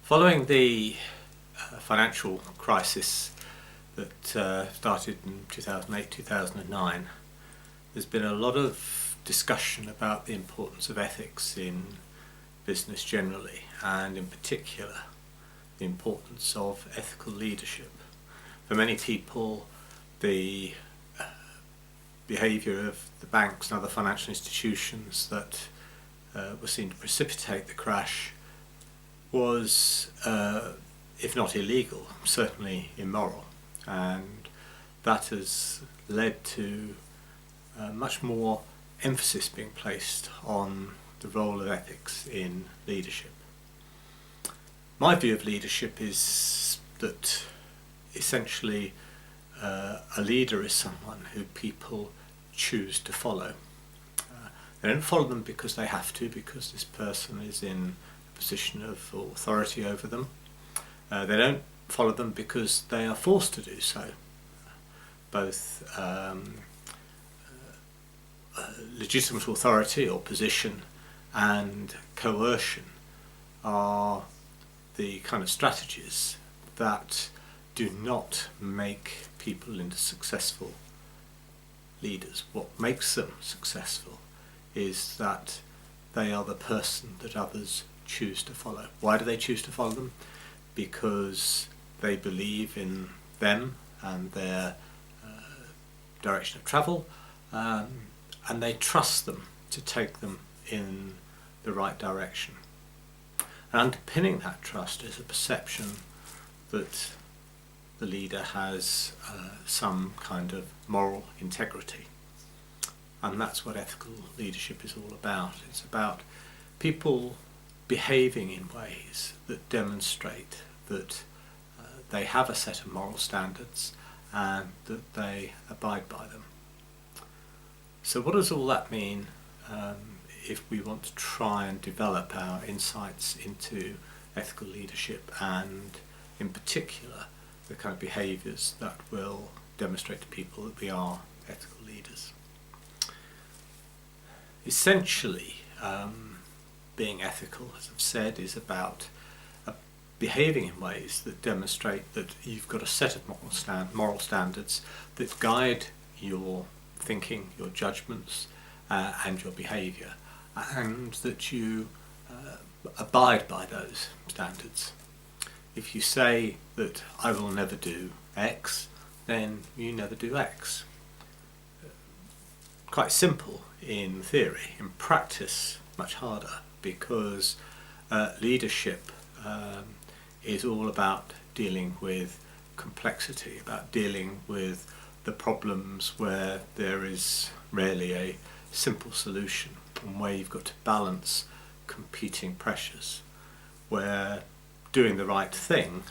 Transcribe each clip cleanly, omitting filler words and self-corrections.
Following the financial crisis that started in 2008-2009, there's been a lot of discussion about the importance of ethics in business generally, and in particular the importance of ethical leadership. For many people, the behaviour of the banks and other financial institutions that were seen to precipitate the crash was, if not illegal, certainly immoral, and that has led to much more emphasis being placed on the role of ethics in leadership. My view of leadership is that essentially a leader is someone who people choose to follow. They don't follow them because they have to, because this person is in a position of authority over them. They don't follow them because they are forced to do so. Both legitimate authority or position and coercion are the kind of strategies that do not make people into successful leaders. What makes them successful is that they are the person that others choose to follow. Why do they choose to follow them? Because they believe in them and their direction of travel, and they trust them to take them in the right direction. And underpinning that trust is a perception that the leader has some kind of moral integrity. And that's what ethical leadership is all about. It's about people behaving in ways that demonstrate that they have a set of moral standards and that they abide by them. So what does all that mean if we want to try and develop our insights into ethical leadership, and in particular the kind of behaviours that will demonstrate to people that we are ethical leaders? Essentially, being ethical, as I've said, is about behaving in ways that demonstrate that you've got a set of moral standards that guide your thinking, your judgments, and your behaviour, and that you abide by those standards. If you say that I will never do X, then you never do X. Quite simple in theory. In practice, much harder, because leadership is all about dealing with complexity, about dealing with the problems where there is rarely a simple solution, and where you've got to balance competing pressures, where doing the right thing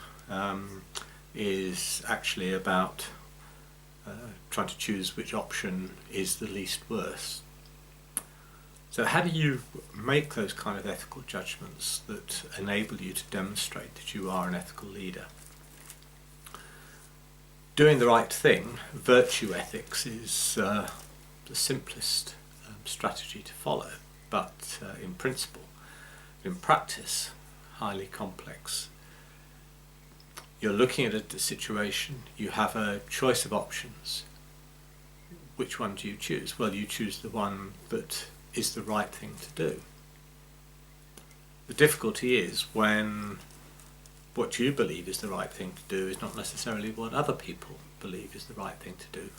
is actually about trying to choose which option is the least worst. So how do you make those kind of ethical judgments that enable you to demonstrate that you are an ethical leader? Doing the right thing, virtue ethics, is the simplest strategy to follow, but in principle, in practice, highly complex. You're looking at a situation, you have a choice of options. Which one do you choose? Well, you choose the one that is the right thing to do. The difficulty is when what you believe is the right thing to do is not necessarily what other people believe is the right thing to do.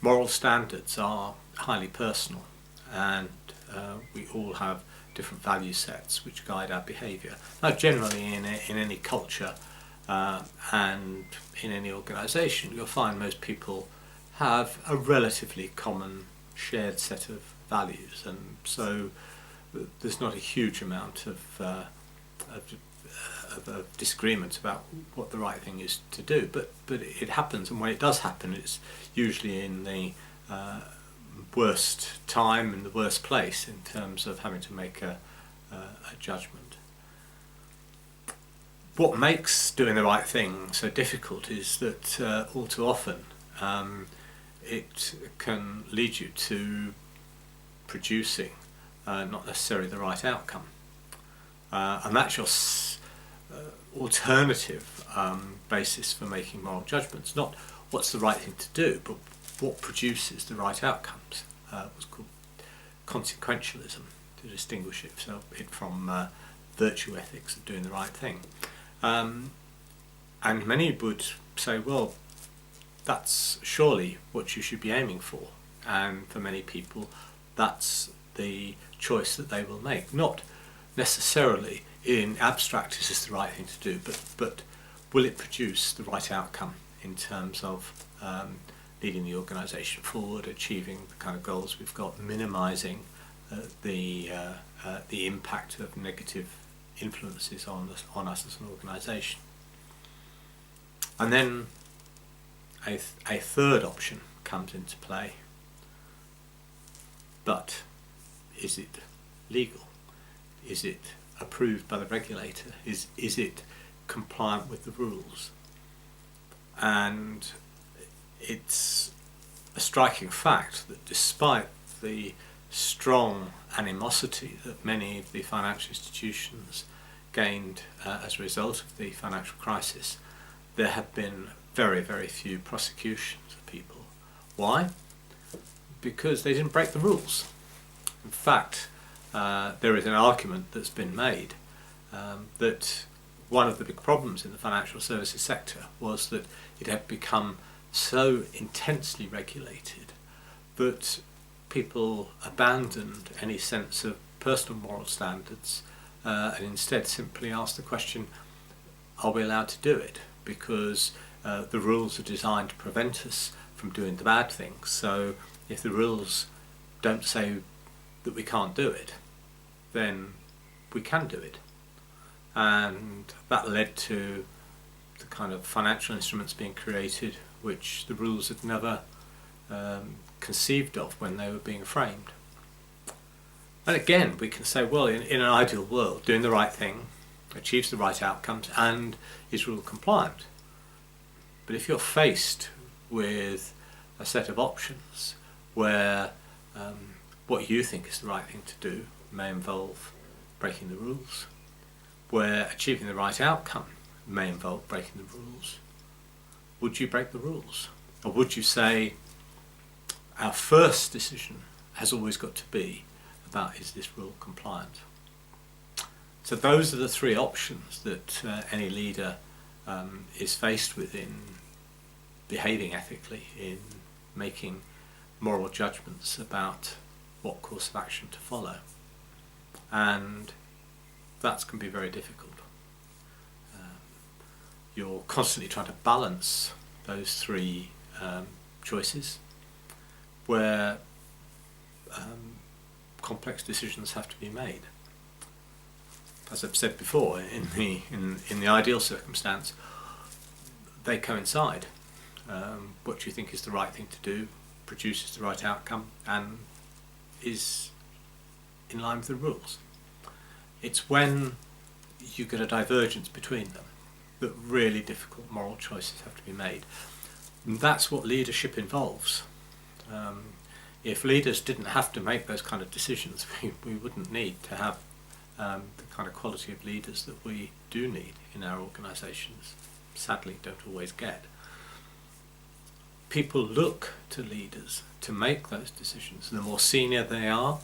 Moral standards are highly personal, and we all have different value sets which guide our behaviour. Now, generally in any culture and in any organisation, you'll find most people have a relatively common shared set of values, and so there's not a huge amount of disagreement about what the right thing is to do, but it happens, and when it does happen, it's usually in the worst time and the worst place in terms of having to make a judgment. What makes doing the right thing so difficult is that all too often it can lead you to producing not necessarily the right outcome, and that's your alternative basis for making moral judgments. Not what's the right thing to do, but what produces the right outcomes. What's called consequentialism, to distinguish it from virtue ethics of doing the right thing. And many would say, well, that's surely what you should be aiming for. And for many people, that's the choice that they will make. Not necessarily in abstract is this the right thing to do, but will it produce the right outcome in terms of leading the organisation forward, achieving the kind of goals we've got, minimising the impact of negative influences on us as an organisation. And then a third option comes into play. But is it legal? Is it approved by the regulator? Is it compliant with the rules? And it's a striking fact that despite the strong animosity that many of the financial institutions gained as a result of the financial crisis, there have been very, very few prosecutions of people. Why? Because they didn't break the rules. In fact, there is an argument that's been made that one of the big problems in the financial services sector was that it had become so intensely regulated that people abandoned any sense of personal moral standards and instead simply asked the question, are we allowed to do it? Because the rules are designed to prevent us from doing the bad things. So if the rules don't say that we can't do it, then we can do it. And that led to the kind of financial instruments being created which the rules had never conceived of when they were being framed. And again, we can say, well, in an ideal world, doing the right thing achieves the right outcomes and is rule compliant. But if you're faced with a set of options where what you think is the right thing to do may involve breaking the rules, where achieving the right outcome may involve breaking the rules, would you break the rules? Or would you say, our first decision has always got to be about, is this rule compliant? So those are the three options that any leader is faced with in behaving ethically, in making moral judgments about what course of action to follow. And that can be very difficult. You're constantly trying to balance those three choices where complex decisions have to be made. As I've said before, in the ideal circumstance, they coincide. What you think is the right thing to do produces the right outcome and is in line with the rules. It's when you get a divergence between them that really difficult moral choices have to be made. And that's what leadership involves. If leaders didn't have to make those kind of decisions, we wouldn't need to have the kind of quality of leaders that we do need in our organisations, sadly don't always get. People look to leaders to make those decisions. The more senior they are,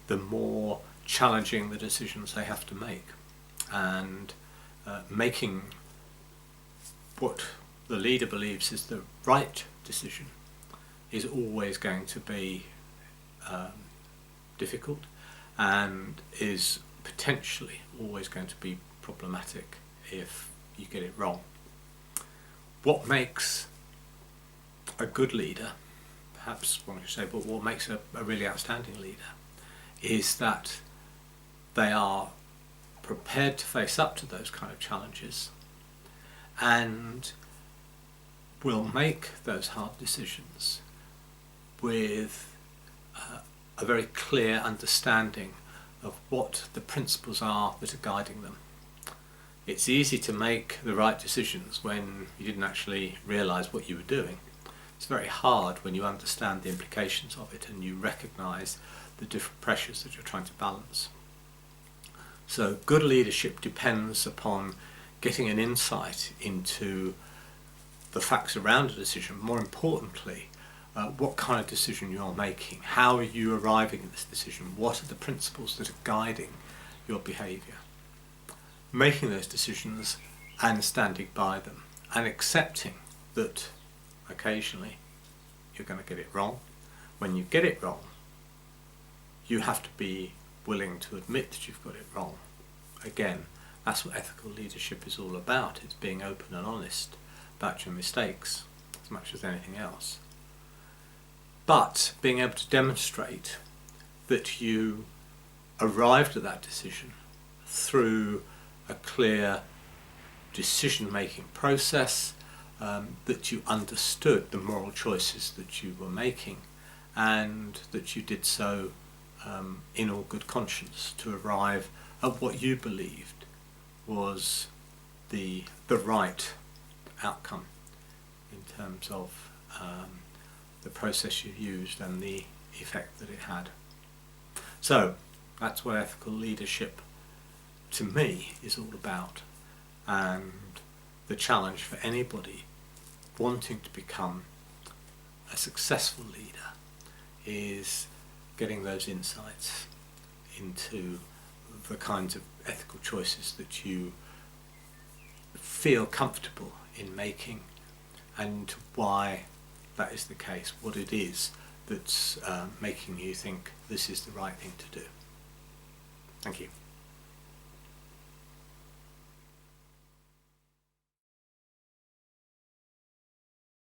the more challenging the decisions they have to make. And making what the leader believes is the right decision is always going to be difficult and is potentially always going to be problematic if you get it wrong. What makes a good leader, perhaps one should say, but what makes a really outstanding leader is that they are prepared to face up to those kind of challenges and will make those hard decisions with a very clear understanding of what the principles are that are guiding them. It's easy to make the right decisions when you didn't actually realise what you were doing. It's very hard when you understand the implications of it and you recognise the different pressures that you're trying to balance. So good leadership depends upon getting an insight into the facts around a decision, more importantly, what kind of decision you're making, how are you arriving at this decision, what are the principles that are guiding your behaviour. Making those decisions and standing by them, and accepting that occasionally you're going to get it wrong. When you get it wrong, you have to be willing to admit that you've got it wrong. Again, that's what ethical leadership is all about. It's being open and honest about your mistakes as much as anything else. But being able to demonstrate that you arrived at that decision through a clear decision-making process, that you understood the moral choices that you were making, and that you did so in all good conscience to arrive at what you believed was the right outcome in terms of the process you used and the effect that it had. So that's what ethical leadership to me is all about, and the challenge for anybody wanting to become a successful leader is getting those insights into the kinds of ethical choices that you feel comfortable in making, and why that is the case, what it is that's making you think this is the right thing to do. Thank you.